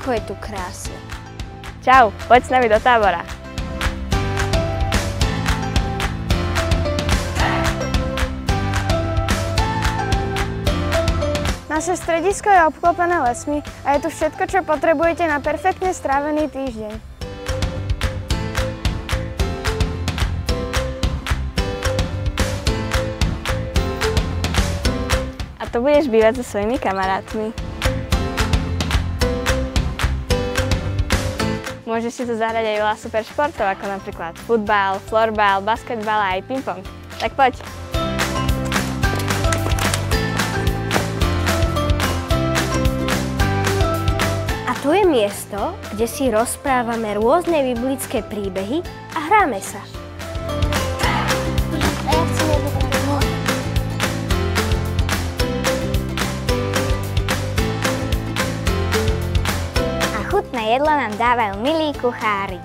ako je tu krásne. Čau, poď s nami do tábora. Naše stredisko je obklopené lesmi a je tu všetko, čo potrebujete na perfektne strávený týždeň. A tu budeš bývať so svojimi kamarátmi. Môžeš si tu zahrať aj veľa super športov, ako napríklad futbal, florbal, basketbal a aj ping-pong. Tak poď! A tu je miesto, kde si rozprávame rôzne biblické príbehy a hráme sa. A chutné jedlo nám dávajú milí kuchári.